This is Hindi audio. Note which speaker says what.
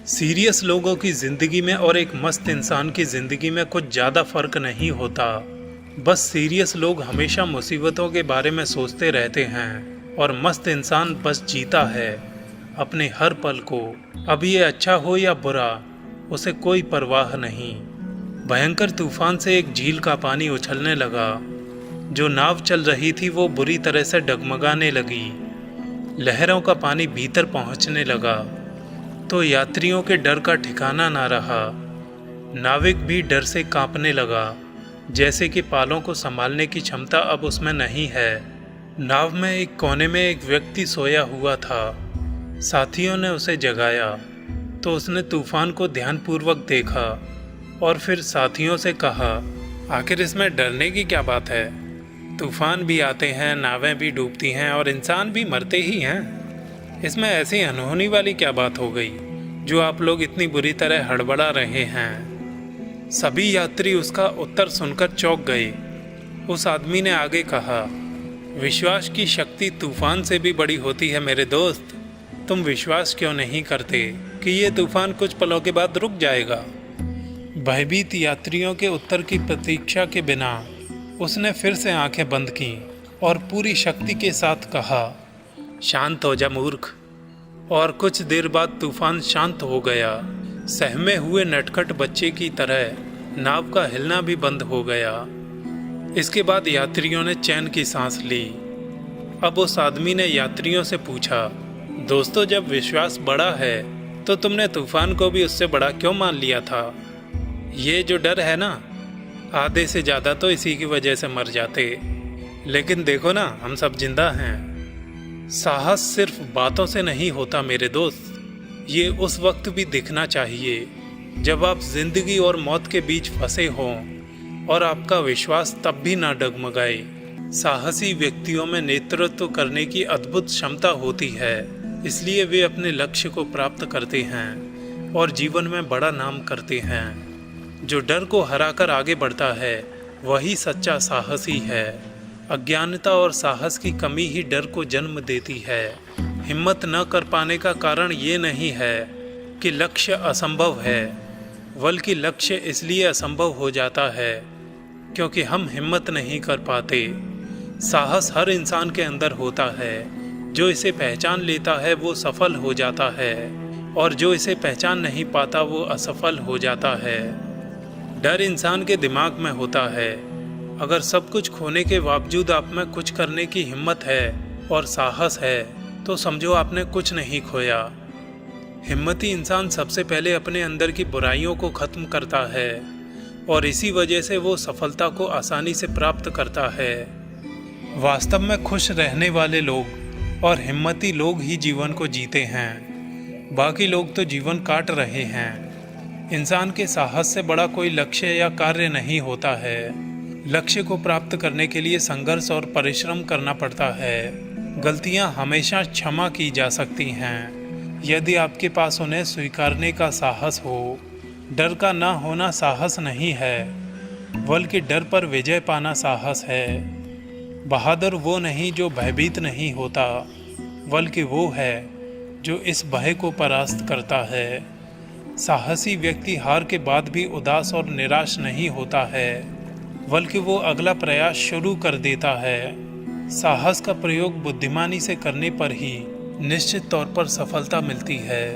Speaker 1: सीरियस लोगों की ज़िंदगी में और एक मस्त इंसान की ज़िंदगी में कुछ ज़्यादा फ़र्क नहीं होता। बस सीरियस लोग हमेशा मुसीबतों के बारे में सोचते रहते हैं और मस्त इंसान बस जीता है अपने हर पल को। अब ये अच्छा हो या बुरा, उसे कोई परवाह नहीं। भयंकर तूफान से एक झील का पानी उछलने लगा। जो नाव चल रही थी वो बुरी तरह से डगमगाने लगी। लहरों का पानी भीतर पहुंचने लगा तो यात्रियों के डर का ठिकाना ना रहा। नाविक भी डर से कांपने लगा, जैसे कि पालों को संभालने की क्षमता अब उसमें नहीं है। नाव में एक कोने में एक व्यक्ति सोया हुआ था। साथियों ने उसे जगाया तो उसने तूफान को ध्यानपूर्वक देखा और फिर साथियों से कहा, आखिर इसमें डरने की क्या बात है? तूफान भी आते हैं, नावें भी डूबती हैं और इंसान भी मरते ही हैं। इसमें ऐसी अनहोनी वाली क्या बात हो गई जो आप लोग इतनी बुरी तरह हड़बड़ा रहे हैं? सभी यात्री उसका उत्तर सुनकर चौंक गए। उस आदमी ने आगे कहा, विश्वास की शक्ति तूफान से भी बड़ी होती है मेरे दोस्त। तुम विश्वास क्यों नहीं करते कि ये तूफान कुछ पलों के बाद रुक जाएगा? भयभीत यात्रियों के उत्तर की प्रतीक्षा के बिना उसने फिर से आंखें बंद की और पूरी शक्ति के साथ कहा, शांत हो जा मूर्ख। और कुछ देर बाद तूफान शांत हो गया। सहमे हुए नटखट बच्चे की तरह नाव का हिलना भी बंद हो गया। इसके बाद यात्रियों ने चैन की सांस ली। अब उस आदमी ने यात्रियों से पूछा, दोस्तों, जब विश्वास बड़ा है तो तुमने तूफान को भी उससे बड़ा क्यों मान लिया था? ये जो डर है ना, आधे से ज़्यादा तो इसी की वजह से मर जाते, लेकिन देखो ना, हम सब जिंदा हैं। साहस सिर्फ बातों से नहीं होता मेरे दोस्त। ये उस वक्त भी दिखना चाहिए जब आप जिंदगी और मौत के बीच फंसे हों और आपका विश्वास तब भी ना डगमगाए। साहसी व्यक्तियों में नेतृत्व करने की अद्भुत क्षमता होती है, इसलिए वे अपने लक्ष्य को प्राप्त करते हैं और जीवन में बड़ा नाम करते हैं। जो डर को हराकर आगे बढ़ता है वही सच्चा साहसी है। अज्ञानता और साहस की कमी ही डर को जन्म देती है। हिम्मत न कर पाने का कारण ये नहीं है कि लक्ष्य असंभव है, बल्कि लक्ष्य इसलिए असंभव हो जाता है क्योंकि हम हिम्मत नहीं कर पाते। साहस हर इंसान के अंदर होता है। जो इसे पहचान लेता है वो सफल हो जाता है और जो इसे पहचान नहीं पाता वो असफल हो जाता है। डर इंसान के दिमाग में होता है। अगर सब कुछ खोने के बावजूद आप में कुछ करने की हिम्मत है और साहस है तो समझो आपने कुछ नहीं खोया। हिम्मती इंसान सबसे पहले अपने अंदर की बुराइयों को ख़त्म करता है और इसी वजह से वो सफलता को आसानी से प्राप्त करता है। वास्तव में खुश रहने वाले लोग और हिम्मती लोग ही जीवन को जीते हैं। बाकी लोग तो जीवन काट रहे हैं। इंसान के साहस से बड़ा कोई लक्ष्य या कार्य नहीं होता है। लक्ष्य को प्राप्त करने के लिए संघर्ष और परिश्रम करना पड़ता है। गलतियां हमेशा क्षमा की जा सकती हैं यदि आपके पास उन्हें स्वीकारने का साहस हो। डर का ना होना साहस नहीं है, बल्कि डर पर विजय पाना साहस है। बहादुर वो नहीं जो भयभीत नहीं होता, बल्कि वो है जो इस भय को परास्त करता है। साहसी व्यक्ति हार के बाद भी उदास और निराश नहीं होता है, बल्कि वो अगला प्रयास शुरू कर देता है। साहस का प्रयोग बुद्धिमानी से करने पर ही निश्चित तौर पर सफलता मिलती है।